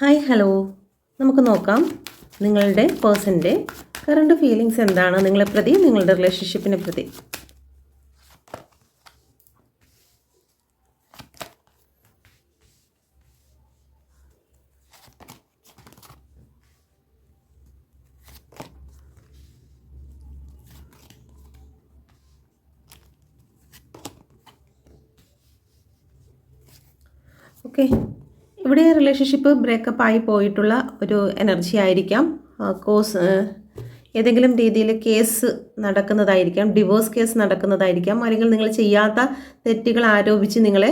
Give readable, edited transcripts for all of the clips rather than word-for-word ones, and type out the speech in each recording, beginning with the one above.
Hi hello, നമുക്ക് നോക്കാം നിങ്ങളുടെ പേഴ്സൻ്റെ കറണ്ട് ഫീലിങ്സ് എന്താണ് നിങ്ങളെ പ്രതി, നിങ്ങളുടെ റിലേഷൻഷിപ്പിനെ പ്രതി. ഓക്കെ, ഇവിടെ റിലേഷൻഷിപ്പ് ബ്രേക്കപ്പ് ആയി പോയിട്ടുള്ള ഒരു എനർജി ആയിരിക്കാം. ഏതെങ്കിലും രീതിയിൽ കേസ് നടക്കുന്നതായിരിക്കാം, ഡിവോഴ്സ് കേസ് നടക്കുന്നതായിരിക്കാം, അല്ലെങ്കിൽ നിങ്ങൾ ചെയ്യാത്ത തെറ്റുകൾ ആരോപിച്ച് നിങ്ങളെ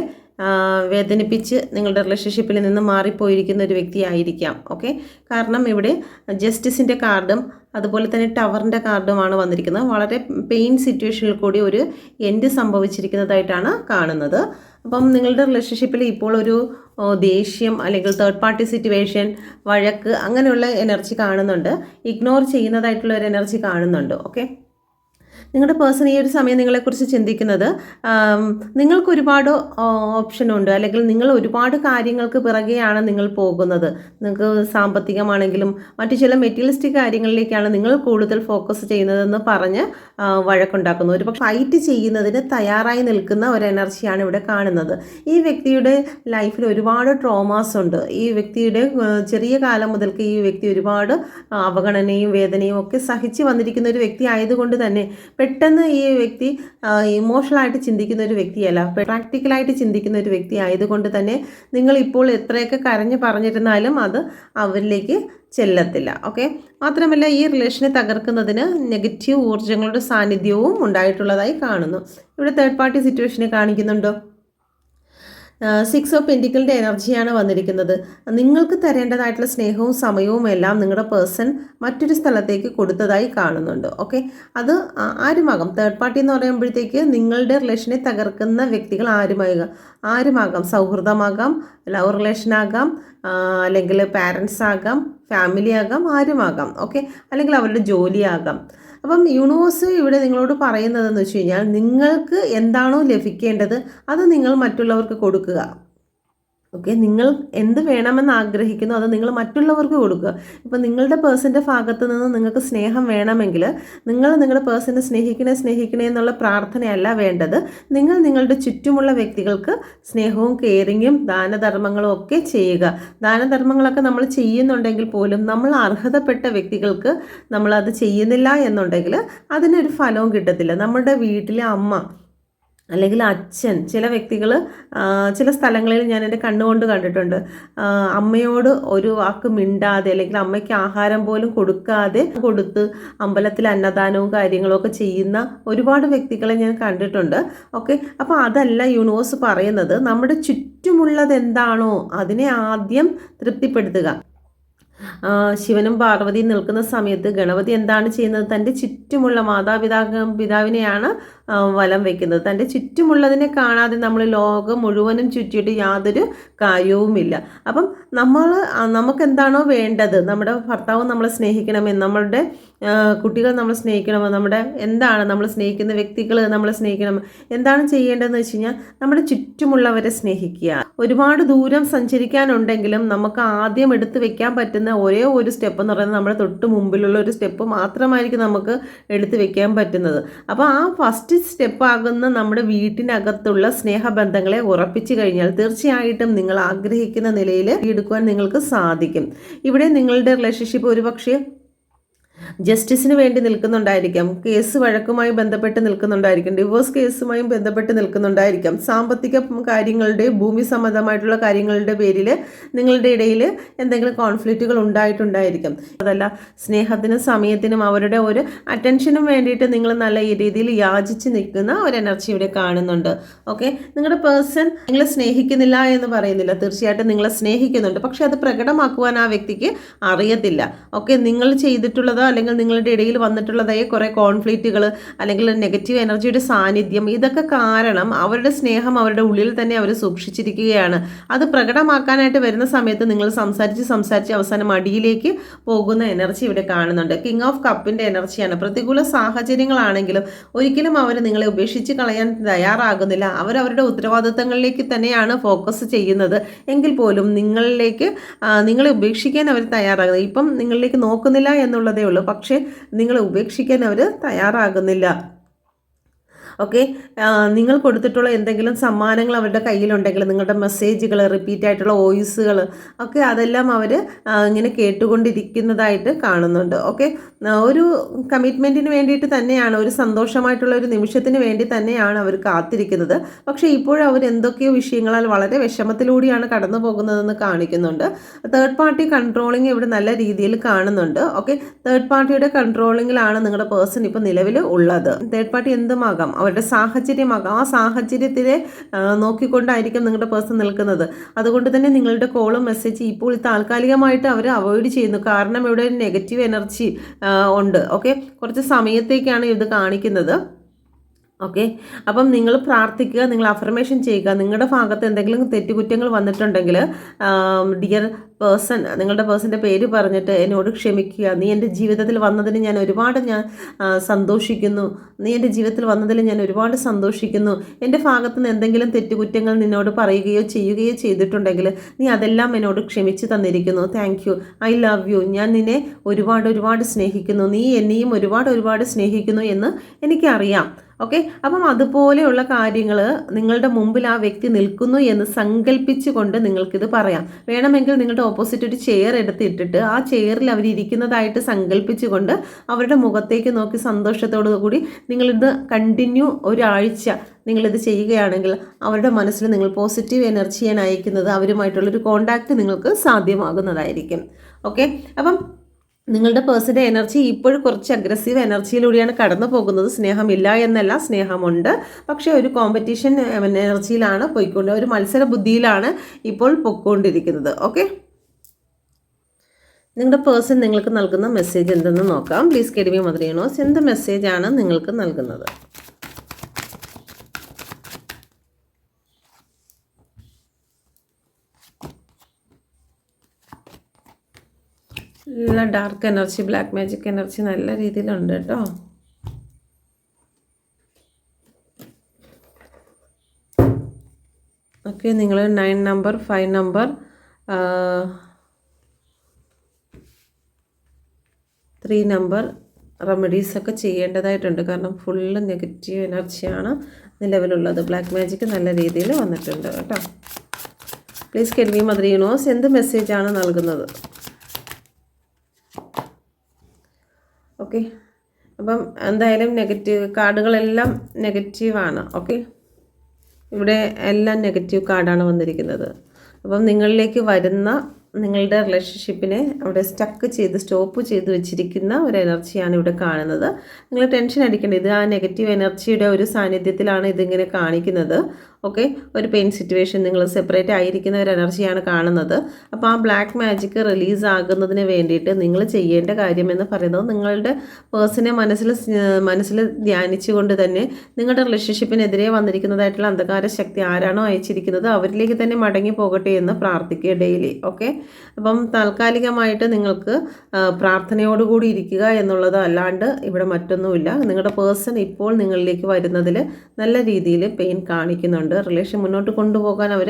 വേദനിപ്പിച്ച് നിങ്ങളുടെ റിലേഷൻഷിപ്പിൽ നിന്ന് മാറിപ്പോയിരിക്കുന്ന ഒരു വ്യക്തിയായിരിക്കാം. ഓക്കെ, കാരണം ഇവിടെ ജസ്റ്റിസിൻ്റെ കാർഡും അതുപോലെ തന്നെ ടവറിൻ്റെ കാർഡുമാണ് വന്നിരിക്കുന്നത്. വളരെ പെയിൻ സിറ്റുവേഷനിൽ കൂടി ഒരു എൻഡ് സംഭവിച്ചിരിക്കുന്നതായിട്ടാണ് കാണുന്നത്. അപ്പം നിങ്ങളുടെ റിലേഷൻഷിപ്പിൽ ഇപ്പോൾ ഒരു ദേഷ്യം അല്ലെങ്കിൽ തേർഡ് പാർട്ടി സിറ്റുവേഷൻ, വഴക്ക്, അങ്ങനെയുള്ള എനർജി കാണുന്നുണ്ട്. ഇഗ്നോർ ചെയ്യുന്നതായിട്ടുള്ള ഒരു എനർജി കാണുന്നുണ്ട്. ഓക്കെ, നിങ്ങളുടെ പേഴ്സൺ ഈ ഒരു സമയം നിങ്ങളെക്കുറിച്ച് ചിന്തിക്കുന്നത് നിങ്ങൾക്ക് ഒരുപാട് ഓപ്ഷനുണ്ട്, അല്ലെങ്കിൽ നിങ്ങൾ ഒരുപാട് കാര്യങ്ങൾക്ക് പിറകെയാണ് നിങ്ങൾ പോകുന്നത്. നിങ്ങൾക്ക് സാമ്പത്തികമാണെങ്കിലും മറ്റു ചില മെറ്റീരിയലിസ്റ്റിക് കാര്യങ്ങളിലേക്കാണ് നിങ്ങൾ കൂടുതൽ ഫോക്കസ് ചെയ്യുന്നതെന്ന് പറഞ്ഞ് വഴക്കുണ്ടാക്കുന്നു. ഒരു ഫൈറ്റ് ചെയ്യുന്നതിന് തയ്യാറായി നിൽക്കുന്ന ഒരു എനർജിയാണ് ഇവിടെ കാണുന്നത്. ഈ വ്യക്തിയുടെ ലൈഫിൽ ഒരുപാട് ട്രോമാസ് ഉണ്ട്. ഈ വ്യക്തിയുടെ ചെറിയ കാലം മുതൽക്ക് ഈ വ്യക്തി ഒരുപാട് അവഗണനയും വേദനയും ഒക്കെ സഹിച്ച് വന്നിരിക്കുന്ന ഒരു വ്യക്തി ആയതുകൊണ്ട് തന്നെ പെട്ടെന്ന് ഈ വ്യക്തി ഇമോഷണലായിട്ട് ചിന്തിക്കുന്ന ഒരു വ്യക്തിയല്ല, പ്രാക്ടിക്കലായിട്ട് ചിന്തിക്കുന്ന ഒരു വ്യക്തി ആയതുകൊണ്ട് തന്നെ നിങ്ങൾ ഇപ്പോൾ എത്രയൊക്കെ കരഞ്ഞ് പറഞ്ഞിരുന്നാലും അത് അവരിലേക്ക് ചെല്ലത്തില്ല. ഓക്കെ, മാത്രമല്ല ഈ റിലേഷനെ തകർക്കുന്നതിന് നെഗറ്റീവ് ഊർജ്ജങ്ങളുടെ സാന്നിധ്യവും ഉണ്ടായിട്ടുള്ളതായി കാണുന്നു. ഇവിടെ തേർഡ് പാർട്ടി സിറ്റുവേഷനെ കാണിക്കുന്നുണ്ടോ? 6 ഓഫ് പെൻറ്റിക്കിളിൻ്റെ എനർജിയാണ് വന്നിരിക്കുന്നത്. നിങ്ങൾക്ക് തരേണ്ടതായിട്ടുള്ള സ്നേഹവും സമയവും എല്ലാം നിങ്ങളുടെ പേഴ്സൺ മറ്റൊരു സ്ഥലത്തേക്ക് കൊടുത്തതായി കാണുന്നുണ്ട്. ഓക്കെ, അത് ആരുമാകാം. തേർഡ് പാർട്ടി എന്ന് പറയുമ്പോഴത്തേക്ക് നിങ്ങളുടെ റിലേഷനെ തകർക്കുന്ന വ്യക്തികൾ ആരുമാകാം. സൗഹൃദമാകാം, ലവ് റിലേഷനാകാം, അല്ലെങ്കിൽ പാരൻസ് ആകാം, ഫാമിലി ആകാം, ആരുമാകാം. ഓക്കെ, അല്ലെങ്കിൽ അവരുടെ ജോലിയാകാം. അപ്പം യൂണിവേഴ്സ് ഇവിടെ നിങ്ങളോട് പറയുന്നതെന്ന് വെച്ച് കഴിഞ്ഞാൽ നിങ്ങൾക്ക് എന്താണോ ലഭിക്കേണ്ടത് അത് നിങ്ങൾ മറ്റുള്ളവർക്ക് കൊടുക്കുക. ഓക്കെ, നിങ്ങൾ എന്ത് വേണമെന്ന് ആഗ്രഹിക്കുന്നു അത് നിങ്ങൾ മറ്റുള്ളവർക്ക് കൊടുക്കുക. ഇപ്പം നിങ്ങളുടെ പേഴ്സൻ്റെ ഭാഗത്ത് നിന്ന് നിങ്ങൾക്ക് സ്നേഹം വേണമെങ്കിൽ നിങ്ങൾ നിങ്ങളുടെ പേഴ്സനെ സ്നേഹിക്കണേ എന്നുള്ള പ്രാർത്ഥനയല്ല വേണ്ടത്. നിങ്ങൾ നിങ്ങളുടെ ചുറ്റുമുള്ള വ്യക്തികൾക്ക് സ്നേഹവും കെയറിങ്ങും ദാനധർമ്മങ്ങളും ഒക്കെ ചെയ്യുക. ദാനധർമ്മങ്ങളൊക്കെ നമ്മൾ ചെയ്യുന്നുണ്ടെങ്കിൽ പോലും നമ്മൾ അർഹതപ്പെട്ട വ്യക്തികൾക്ക് നമ്മളത് ചെയ്യുന്നില്ല എന്നുണ്ടെങ്കിൽ അതിനൊരു ഫലവും കിട്ടത്തില്ല. നമ്മുടെ വീട്ടിലെ അമ്മ അല്ലെങ്കിൽ അച്ഛൻ, ചില വ്യക്തികൾ ചില സ്ഥലങ്ങളിൽ ഞാൻ എൻ്റെ കണ്ണുകൊണ്ട് കണ്ടിട്ടുണ്ട്, അമ്മയോട് ഒരു വാക്ക് മിണ്ടാതെ അല്ലെങ്കിൽ അമ്മയ്ക്ക് ആഹാരം പോലും കൊടുത്ത് അമ്പലത്തിൽ അന്നദാനവും കാര്യങ്ങളും ഒക്കെ ചെയ്യുന്ന ഒരുപാട് വ്യക്തികളെ ഞാൻ കണ്ടിട്ടുണ്ട്. ഓക്കെ, അപ്പോൾ അതല്ല യൂണിവേഴ്സ് പറയുന്നത്. നമ്മുടെ ചുറ്റുമുള്ളത് എന്താണോ അതിനെ ആദ്യം തൃപ്തിപ്പെടുത്തുക. ശിവനും പാർവതിയും നിൽക്കുന്ന സമയത്ത് ഗണപതി എന്താണ് ചെയ്യുന്നത്? തൻ്റെ ചുറ്റുമുള്ള പിതാവിനെയാണ് വലം വയ്ക്കുന്നത്. തൻ്റെ ചുറ്റുമുള്ളതിനെ കാണാതെ നമ്മൾ ലോകം മുഴുവനും ചുറ്റിയിട്ട് യാതൊരു കാര്യവുമില്ല. അപ്പം നമുക്ക് എന്താണോ വേണ്ടത്, നമ്മുടെ ഭർത്താവ് നമ്മളെ സ്നേഹിക്കണമെന്ന്, നമ്മളുടെ കുട്ടികൾ നമ്മൾ സ്നേഹിക്കണമെന്ന്, നമ്മൾ സ്നേഹിക്കുന്ന വ്യക്തികൾ നമ്മളെ സ്നേഹിക്കണം, എന്താണ് ചെയ്യേണ്ടതെന്ന് വെച്ച് കഴിഞ്ഞാൽ നമ്മുടെ ചുറ്റുമുള്ളവരെ സ്നേഹിക്കുക. ഒരുപാട് ദൂരം സഞ്ചരിക്കാനുണ്ടെങ്കിലും നമുക്ക് ആദ്യം എടുത്തു വെക്കാൻ പറ്റുന്ന ഒരേ ഒരു സ്റ്റെപ്പ് എന്ന് പറയുന്നത് നമ്മുടെ തൊട്ട് മുമ്പിലുള്ള ഒരു സ്റ്റെപ്പ് മാത്രമായിരിക്കും നമുക്ക് എടുത്തു വെക്കാൻ പറ്റുന്നത്. അപ്പോൾ ആ ഫസ്റ്റ് സ്റ്റെപ്പാകുന്ന നമ്മുടെ വീട്ടിനകത്തുള്ള സ്നേഹബന്ധങ്ങളെ ഉറപ്പിച്ചു കഴിഞ്ഞാൽ തീർച്ചയായിട്ടും നിങ്ങൾ ആഗ്രഹിക്കുന്ന നിലയിൽ എടുക്കുവാൻ നിങ്ങൾക്ക് സാധിക്കും. ഇവിടെ നിങ്ങളുടെ റിലേഷൻഷിപ്പ് ഒരുപക്ഷെ ജസ്റ്റിസിന് വേണ്ടി നിൽക്കുന്നുണ്ടായിരിക്കാം, കേസ് വഴക്കുമായി ബന്ധപ്പെട്ട് നിൽക്കുന്നുണ്ടായിരിക്കും, ഡിവോഴ്സ് കേസുമായും ബന്ധപ്പെട്ട് നിൽക്കുന്നുണ്ടായിരിക്കാം, സാമ്പത്തിക കാര്യങ്ങളുടെ, ഭൂമി സംബന്ധമായിട്ടുള്ള കാര്യങ്ങളുടെ പേരിൽ നിങ്ങളുടെ ഇടയിൽ എന്തെങ്കിലും കോൺഫ്ലിക്റ്റുകൾ ഉണ്ടായിട്ടുണ്ടായിരിക്കും. അതല്ല, സ്നേഹത്തിനും സമയത്തിനും അവരുടെ ഒരു അറ്റൻഷനും വേണ്ടിയിട്ട് നിങ്ങൾ നല്ല രീതിയിൽ യാചിച്ച് നിൽക്കുന്ന ഒരു എനർജി ഇവിടെ കാണുന്നുണ്ട്. ഓക്കെ, നിങ്ങളുടെ പേഴ്സൺ നിങ്ങളെ സ്നേഹിക്കുന്നില്ല എന്ന് പറയുന്നില്ല, തീർച്ചയായിട്ടും നിങ്ങളെ സ്നേഹിക്കുന്നുണ്ട്. പക്ഷെ അത് പ്രകടമാക്കുവാൻ ആ വ്യക്തിക്ക് അറിയത്തില്ല. ഓക്കെ, നിങ്ങൾ ചെയ്തിട്ടുള്ളത് അല്ലെങ്കിൽ നിങ്ങളുടെ ഇടയിൽ വന്നിട്ടുള്ളതായ കുറേ കോൺഫ്ലിക്റ്റുകൾ അല്ലെങ്കിൽ നെഗറ്റീവ് എനർജിയുടെ സാന്നിധ്യം, ഇതൊക്കെ കാരണം അവരുടെ സ്നേഹം അവരുടെ ഉള്ളിൽ തന്നെ അവർ സൂക്ഷിച്ചിരിക്കുകയാണ്. അത് പ്രകടമാക്കാനായിട്ട് വരുന്ന സമയത്ത് നിങ്ങൾ സംസാരിച്ച് അവസാനം അടിയിലേക്ക് പോകുന്ന എനർജി ഇവിടെ കാണുന്നുണ്ട്. കിങ് ഓഫ് കപ്പിൻ്റെ എനർജിയാണ്. പ്രതികൂല സാഹചര്യങ്ങളാണെങ്കിലും ഒരിക്കലും അവർ നിങ്ങളെ ഉപേക്ഷിച്ച് കളയാൻ തയ്യാറാകുന്നില്ല. അവരവരുടെ ഉത്തരവാദിത്തങ്ങളിലേക്ക് തന്നെയാണ് ഫോക്കസ് ചെയ്യുന്നത്. എങ്കിൽ പോലും നിങ്ങളെ ഉപേക്ഷിക്കാൻ അവർ തയ്യാറാകുന്നത്. ഇപ്പം നിങ്ങളിലേക്ക് നോക്കുന്നില്ല എന്നുള്ളതേ ഉള്ളൂ, പക്ഷേ നിങ്ങളെ ഉപേക്ഷിക്കാൻ അവർ തയ്യാറാകുന്നില്ല. ഓക്കെ, നിങ്ങൾ കൊടുത്തിട്ടുള്ള എന്തെങ്കിലും സമ്മാനങ്ങൾ അവരുടെ കയ്യിലുണ്ടെങ്കിൽ, നിങ്ങളുടെ മെസ്സേജുകൾ, റിപ്പീറ്റ് ആയിട്ടുള്ള വോയിസുകൾ ഒക്കെ അതെല്ലാം അവർ ഇങ്ങനെ കേട്ടുകൊണ്ടിരിക്കുന്നതായിട്ട് കാണുന്നുണ്ട്. ഓക്കെ, ഒരു കമ്മിറ്റ്മെൻറ്റിന് വേണ്ടിയിട്ട് തന്നെയാണ്, ഒരു സന്തോഷമായിട്ടുള്ള ഒരു നിമിഷത്തിന് വേണ്ടി തന്നെയാണ് അവർ കാത്തിരിക്കുന്നത്. പക്ഷേ ഇപ്പോഴും അവർ എന്തൊക്കെയോ വിഷയങ്ങളാൽ വളരെ വിഷമത്തിലൂടെയാണ് കടന്നു പോകുന്നതെന്ന് കാണിക്കുന്നുണ്ട്. തേർഡ് പാർട്ടി കൺട്രോളിങ് ഇവിടെ നല്ല രീതിയിൽ കാണുന്നുണ്ട്. ഓക്കെ, തേർഡ് പാർട്ടിയുടെ കൺട്രോളിങ്ങിലാണ് നിങ്ങളുടെ പേഴ്സൺ ഇപ്പോൾ നിലവിൽ ഉള്ളത്. തേർഡ് പാർട്ടി എന്തുമാകാം, അവരുടെ സാഹചര്യമാകാം. ആ സാഹചര്യത്തിനെ നോക്കിക്കൊണ്ടായിരിക്കും നിങ്ങളുടെ പേഴ്സൺ നിൽക്കുന്നത്. അതുകൊണ്ട് തന്നെ നിങ്ങളുടെ കോളും മെസ്സേജ് ഇപ്പോൾ താൽക്കാലികമായിട്ട് അവർ അവോയ്ഡ് ചെയ്യുന്നു. കാരണം ഇവിടെ ഒരു നെഗറ്റീവ് എനർജി ഉണ്ട്. ഓക്കെ, കുറച്ച് സമയത്തേക്കാണ് ഇത് കാണിക്കുന്നത്. ഓക്കെ, അപ്പം നിങ്ങൾ പ്രാർത്ഥിക്കുക, നിങ്ങൾ അഫർമേഷൻ ചെയ്യുക. നിങ്ങളുടെ ഭാഗത്ത് എന്തെങ്കിലും തെറ്റുകുറ്റങ്ങൾ വന്നിട്ടുണ്ടെങ്കിൽ ഡിയർ പേഴ്സൺ, നിങ്ങളുടെ പേഴ്സൻ്റെ പേര് പറഞ്ഞിട്ട് എന്നോട് ക്ഷമിക്കുക. നീ എൻ്റെ ജീവിതത്തിൽ വന്നതിന് ഞാൻ ഒരുപാട് സന്തോഷിക്കുന്നു. നീ എൻ്റെ ജീവിതത്തിൽ വന്നതിൽ ഞാൻ ഒരുപാട് സന്തോഷിക്കുന്നു. എൻ്റെ ഭാഗത്ത് നിന്ന് എന്തെങ്കിലും തെറ്റുകുറ്റങ്ങൾ നിന്നോട് പറയുകയോ ചെയ്യുകയോ ചെയ്തിട്ടുണ്ടെങ്കിൽ നീ അതെല്ലാം എന്നോട് ക്ഷമിച്ച് തന്നിരിക്കുന്നു. Thank you, I love you. ഞാൻ നിന്നെ ഒരുപാട് സ്നേഹിക്കുന്നു. നീ എന്നെയും ഒരുപാട് സ്നേഹിക്കുന്നു എന്ന് എനിക്കറിയാം. ഓക്കെ, അപ്പം അതുപോലെയുള്ള കാര്യങ്ങൾ നിങ്ങളുടെ മുമ്പിൽ ആ വ്യക്തി നിൽക്കുന്നു എന്ന് സങ്കല്പിച്ചുകൊണ്ട് നിങ്ങൾക്കിത് പറയാം. വേണമെങ്കിൽ നിങ്ങളുടെ ഓപ്പോസിറ്റ് ഒരു ചെയർ എടുത്തിട്ടിട്ട് ആ ചെയറിൽ അവരിയ്ക്കുന്നതായിട്ട് സങ്കല്പിച്ചുകൊണ്ട് അവരുടെ മുഖത്തേക്ക് നോക്കി സന്തോഷത്തോടു കൂടി നിങ്ങളിത് കണ്ടിന്യൂ ഒരാഴ്ച നിങ്ങളിത് ചെയ്യുകയാണെങ്കിൽ അവരുടെ മനസ്സിൽ നിങ്ങൾ പോസിറ്റീവ് എനർജിയാണ് അയക്കുന്നത്. അവരുമായിട്ടുള്ളൊരു കോണ്ടാക്റ്റ് നിങ്ങൾക്ക് സാധ്യമാകുന്നതായിരിക്കും. ഓക്കെ, അപ്പം നിങ്ങളുടെ പേഴ്സൻ്റെ എനർജി ഇപ്പോഴും കുറച്ച് അഗ്രസീവ് എനർജിയിലൂടെയാണ് കടന്നു പോകുന്നത്. സ്നേഹമില്ല എന്നല്ല, സ്നേഹമുണ്ട്. പക്ഷേ ഒരു കോമ്പറ്റീഷൻ എനർജിയിലാണ് ഒരു മത്സര ബുദ്ധിയിലാണ് ഇപ്പോൾ പൊയ്ക്കൊണ്ടിരിക്കുന്നത്. ഓക്കെ, നിങ്ങളുടെ പേഴ്സൺ നിങ്ങൾക്ക് നൽകുന്ന മെസ്സേജ് എന്തെന്ന് നോക്കാം. പ്ലീസ് കെഡിമി മദർ യൂണിവേഴ്സ്, എന്ത് മെസ്സേജാണ് നിങ്ങൾക്ക് നൽകുന്നത്? നല്ല dark energy, black magic energy നല്ല രീതിയിലുണ്ട് കേട്ടോ. ഓക്കെ, നിങ്ങൾ 9 നമ്പർ, 5 നമ്പർ, 3 നമ്പർ റെമഡീസൊക്കെ ചെയ്യേണ്ടതായിട്ടുണ്ട്. കാരണം ഫുള്ള് നെഗറ്റീവ് എനർജിയാണ് നിലവിലുള്ളത്. ബ്ലാക്ക് മാജിക് നല്ല രീതിയിൽ വന്നിട്ടുണ്ട് കേട്ടോ. പ്ലീസ് കെഡിമി മദർ യൂണിവേഴ്സ്, എന്ത് മെസ്സേജാണ് നൽകുന്നത്? ഓക്കെ, അപ്പം എന്തായാലും നെഗറ്റീവ് കാർഡുകളെല്ലാം നെഗറ്റീവാണ്. ഓക്കെ, ഇവിടെ എല്ലാം നെഗറ്റീവ് കാർഡാണ് വന്നിരിക്കുന്നത്. അപ്പം നിങ്ങളിലേക്ക് വരുന്ന നിങ്ങളുടെ റിലേഷൻഷിപ്പിനെ അവിടെ സ്റ്റോപ്പ് ചെയ്ത് വെച്ചിരിക്കുന്ന ഒരു എനർജിയാണ് ഇവിടെ കാണുന്നത്. നിങ്ങൾ ടെൻഷൻ അടിക്കേണ്ട, ഇത് ആ നെഗറ്റീവ് എനർജിയുടെ ഒരു സാന്നിധ്യത്തിലാണ് ഇതിങ്ങനെ കാണിക്കുന്നത്. ഓക്കെ, ഒരു പെയിൻ സിറ്റുവേഷൻ, നിങ്ങൾ സെപ്പറേറ്റ് ആയിരിക്കുന്ന ഒരു എനർജിയാണ് കാണുന്നത്. അപ്പോൾ ആ ബ്ലാക്ക് മാജിക് റിലീസ് ആകുന്നതിന് വേണ്ടിയിട്ട് നിങ്ങൾ ചെയ്യേണ്ട കാര്യം എന്ന് പറയുന്നത് നിങ്ങളുടെ പേഴ്സണെ മനസ്സിൽ ധ്യാനിച്ചുകൊണ്ട് തന്നെ നിങ്ങളുടെ റിലേഷൻഷിപ്പിനെതിരെ വന്നിരിക്കുന്നതായിട്ടുള്ള അന്ധകാര ശക്തി ആരാണോ അയച്ചിരിക്കുന്നത് അവരിലേക്ക് തന്നെ മടങ്ങി പോകട്ടെ എന്ന് പ്രാർത്ഥിക്കുക ഡെയിലി. ഓക്കെ, അപ്പം താൽക്കാലികമായിട്ട് നിങ്ങൾക്ക് പ്രാർത്ഥനയോടുകൂടി ഇരിക്കുക എന്നുള്ളത് അല്ലാണ്ട് ഇവിടെ മറ്റൊന്നുമില്ല. നിങ്ങളുടെ പേഴ്സൺ ഇപ്പോൾ നിങ്ങളിലേക്ക് വരുന്നതിൽ നല്ല രീതിയിൽ പെയിൻ കാണിക്കുന്നുണ്ട്. റിലേഷൻ മുന്നോട്ട് കൊണ്ടുപോകാൻ അവർ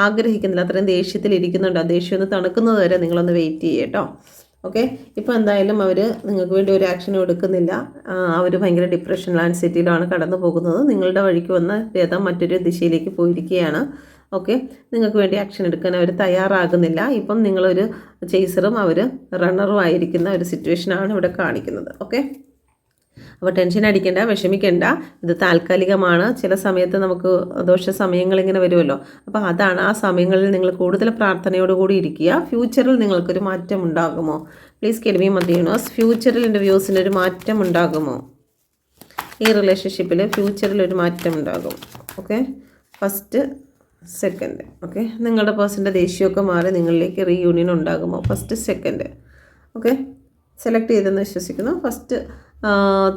ആഗ്രഹിക്കുന്നില്ല. അത്രയും ദേഷ്യത്തിലിരിക്കുന്നുണ്ട്. ആ ദേഷ്യം ഒന്ന് തണുക്കുന്നത് വരെ നിങ്ങളൊന്ന് വെയിറ്റ് ചെയ്യട്ടോ. ഓക്കെ, ഇപ്പോൾ എന്തായാലും അവർ നിങ്ങൾക്ക് വേണ്ടി ഒരു ആക്ഷനും എടുക്കുന്നില്ല. അവർ ഭയങ്കര ഡിപ്രഷനിലും ആൻസൈറ്റിയിലാണ് കടന്നു പോകുന്നത്. നിങ്ങളുടെ വഴിക്ക് വന്ന രഥം മറ്റൊരു ദിശയിലേക്ക് പോയിരിക്കുകയാണ്. ഓക്കെ, നിങ്ങൾക്ക് വേണ്ടി ആക്ഷൻ എടുക്കാൻ അവർ തയ്യാറാകുന്നില്ല. ഇപ്പം നിങ്ങളൊരു ചേസറും അവർ റണ്ണറും ആയിരിക്കുന്ന ഒരു സിറ്റുവേഷനാണ് ഇവിടെ കാണിക്കുന്നത്. ഓക്കെ, അപ്പോൾ ടെൻഷൻ അടിക്കേണ്ട, വിഷമിക്കേണ്ട. ഇത് താൽക്കാലികമാണ്. ചില സമയത്ത് നമുക്ക് ദോഷ സമയങ്ങളിങ്ങനെ വരുമല്ലോ. അപ്പോൾ അതാണ്. ആ സമയങ്ങളിൽ നിങ്ങൾ കൂടുതൽ പ്രാർത്ഥനയോടുകൂടി ഇരിക്കുക. ഫ്യൂച്ചറിൽ നിങ്ങൾക്കൊരു മാറ്റം ഉണ്ടാകുമോ? പ്ലീസ് കെഡിമി മദർ യൂണിവേഴ്സ്, ഫ്യൂച്ചറിൽ എൻ്റെ വ്യൂസിനൊരു മാറ്റം ഉണ്ടാകുമോ? ഈ റിലേഷൻഷിപ്പിൽ ഫ്യൂച്ചറിൽ ഒരു മാറ്റം ഉണ്ടാകും. Okay, first second. ഓക്കെ, നിങ്ങളുടെ പേഴ്സൻ്റെ ദേഷ്യമൊക്കെ മാറി നിങ്ങളിലേക്ക് റീയൂണിയൻ ഉണ്ടാകുമോ? First second. ഓക്കെ, സെലക്ട് ചെയ്തെന്ന് വിശ്വസിക്കുന്നു. ഫസ്റ്റ്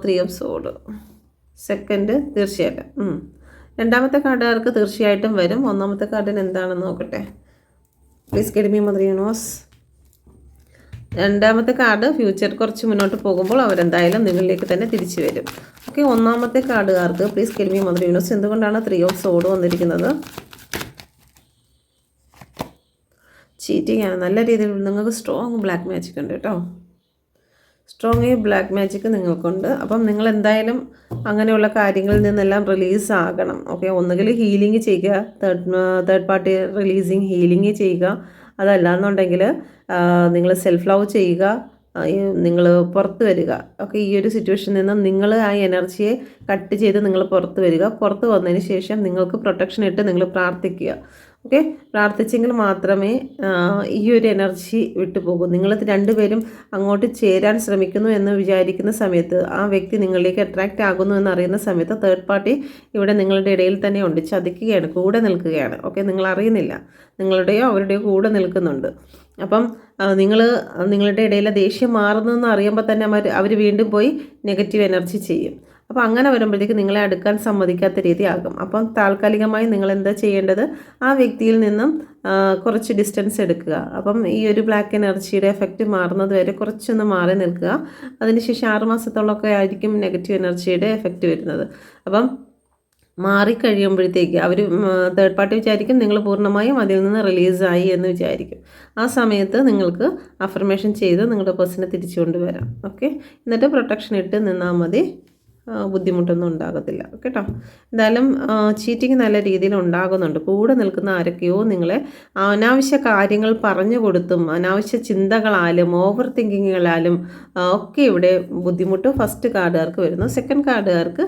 3 ഓഫ് സോഡ്, സെക്കൻഡ് തീർച്ചയായിട്ടും. രണ്ടാമത്തെ കാർഡുകാർക്ക് തീർച്ചയായിട്ടും വരും. ഒന്നാമത്തെ കാർഡിന് എന്താണെന്ന് നോക്കട്ടെ. Please guide me mother universe. രണ്ടാമത്തെ കാർഡ് ഫ്യൂച്ചർ കുറച്ച് മുന്നോട്ട് പോകുമ്പോൾ അവരെന്തായാലും നിങ്ങളിലേക്ക് തന്നെ തിരിച്ചു വരും. ഓക്കെ, ഒന്നാമത്തെ കാർഡുകാർക്ക് please guide me mother universe. എന്തുകൊണ്ടാണ് 3 ഓഫ് സോഡ് വന്നിരിക്കുന്നത്? ചീറ്റിംഗ് ആണ്. നല്ല രീതിയിൽ നിങ്ങൾക്ക് സ്ട്രോങ് ബ്ലാക്ക് മാജിക് ഉണ്ട് കേട്ടോ. സ്ട്രോങ് ബ്ലാക്ക് മാജിക് നിങ്ങൾക്കുണ്ട്. അപ്പം നിങ്ങൾ എന്തായാലും അങ്ങനെയുള്ള കാര്യങ്ങളിൽ നിന്നെല്ലാം റിലീസ് ആകണം. ഓക്കെ, ഒന്നുകിൽ ഹീലിംഗ് ചെയ്യുക, തേർഡ് പാർട്ടി റിലീസിങ് ഹീലിംഗ് ചെയ്യുക. അതല്ലാന്നുണ്ടെങ്കിൽ നിങ്ങൾ സെൽഫ് ലവ് ചെയ്യുക, നിങ്ങൾ പുറത്ത് വരിക. ഓക്കെ, ഈ ഒരു സിറ്റുവേഷനിൽ നിന്നും നിങ്ങൾ ആ എനർജിയെ കട്ട് ചെയ്ത് നിങ്ങൾ പുറത്ത് വരിക. പുറത്ത് വന്നതിന് ശേഷം നിങ്ങൾക്ക് പ്രൊട്ടക്ഷൻ ഇട്ട് നിങ്ങൾ പ്രാർത്ഥിക്കുക. ഓക്കെ, പ്രാർത്ഥിച്ചെങ്കിൽ മാത്രമേ ഈ ഒരു എനർജി വിട്ടുപോകൂ. നിങ്ങൾ രണ്ടുപേരും അങ്ങോട്ട് ചേരാൻ ശ്രമിക്കുന്നു എന്ന് വിചാരിക്കുന്ന സമയത്ത്, ആ വ്യക്തി നിങ്ങളിലേക്ക് അട്രാക്റ്റ് ആകുന്നു എന്നറിയുന്ന സമയത്ത് തേർഡ് പാർട്ടി ഇവിടെ നിങ്ങളുടെ ഇടയിൽ തന്നെ ഉണ്ട്, ചതിക്കുകയാണ്, കൂടെ നിൽക്കുകയാണ്. ഓക്കെ, നിങ്ങൾ അറിയുന്നില്ല, നിങ്ങളുടെയോ അവരുടെയോ കൂടെ നിൽക്കുന്നുണ്ട്. അപ്പം നിങ്ങളുടെ ഇടയിലെ ദേഷ്യം മാറുന്നതെന്ന് അറിയുമ്പോൾ തന്നെ അവർ വീണ്ടും പോയി നെഗറ്റീവ് എനർജി ചെയ്യും. അപ്പോൾ അങ്ങനെ വരുമ്പോഴത്തേക്ക് നിങ്ങളെ അടുക്കാൻ സമ്മതിക്കാത്ത രീതിയാകും. അപ്പം താൽക്കാലികമായി നിങ്ങൾ എന്താ ചെയ്യേണ്ടത്? ആ വ്യക്തിയിൽ നിന്നും കുറച്ച് ഡിസ്റ്റൻസ് എടുക്കുക. അപ്പം ഈ ഒരു ബ്ലാക്ക് എനർജിയുടെ എഫക്റ്റ് മാറുന്നത് വരെ കുറച്ചൊന്ന് മാറി നിൽക്കുക. അതിനുശേഷം 6 മാസത്തോളമൊക്കെ ആയിരിക്കും നെഗറ്റീവ് എനർജിയുടെ എഫക്റ്റ് വരുന്നത്. അപ്പം മാറിക്കഴിയുമ്പോഴത്തേക്ക് അവർ തേർഡ് പാർട്ടി വിചാരിക്കും നിങ്ങൾ പൂർണ്ണമായും അതിൽ നിന്ന് റിലീസായി എന്ന് വിചാരിക്കും. ആ സമയത്ത് നിങ്ങൾക്ക് അഫർമേഷൻ ചെയ്ത് നിങ്ങളുടെ പേഴ്സണെ തിരിച്ചു കൊണ്ടുവരാം. ഓക്കെ, എന്നിട്ട് പ്രൊട്ടക്ഷൻ ഇട്ട് നിന്നാൽ മതി. ബുദ്ധിമുട്ടൊന്നും ഉണ്ടാകത്തില്ല കേട്ടോ. എന്തായാലും ചീറ്റിങ് നല്ല രീതിയിൽ ഉണ്ടാകുന്നുണ്ട്. കൂടെ നിൽക്കുന്ന ആരൊക്കെയോ നിങ്ങളെ അനാവശ്യ കാര്യങ്ങൾ പറഞ്ഞു കൊടുത്തും അനാവശ്യ ചിന്തകളാലും ഓവർ തിങ്കിങ്ങുകളാലും ഒക്കെ ഇവിടെ ബുദ്ധിമുട്ട് ഫസ്റ്റ് കാർഡുകാർക്ക് വരുന്നു. സെക്കൻഡ് കാർഡുകാർക്ക്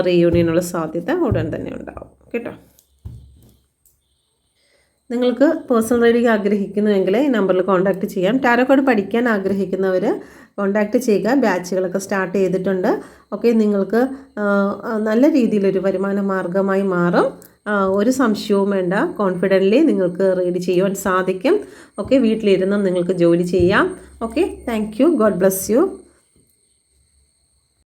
റീയൂണിയനുള്ള സാധ്യത ഉടൻ തന്നെ ഉണ്ടാവും കേട്ടോ. നിങ്ങൾക്ക് പേഴ്സണൽ റീഡിംഗ് ആഗ്രഹിക്കുന്നുവെങ്കിൽ ഈ നമ്പറിൽ കോൺടാക്റ്റ് ചെയ്യാം. ടാരോ കാർഡ് പഠിക്കാൻ ആഗ്രഹിക്കുന്നവർ കോൺടാക്റ്റ് ചെയ്യുക. ബാച്ചുകളൊക്കെ സ്റ്റാർട്ട് ചെയ്തിട്ടുണ്ട്. ഓക്കെ, നിങ്ങൾക്ക് നല്ല രീതിയിലൊരു വരുമാന മാർഗമായി മാറും. ഒരു സംശയവും വേണ്ട, കോൺഫിഡൻ്റ്ലി നിങ്ങൾക്ക് റീഡ് ചെയ്യുവാൻ സാധിക്കും. ഓക്കെ, വീട്ടിലിരുന്നും നിങ്ങൾക്ക് ജോലി ചെയ്യാം. Okay, thank you. God bless you.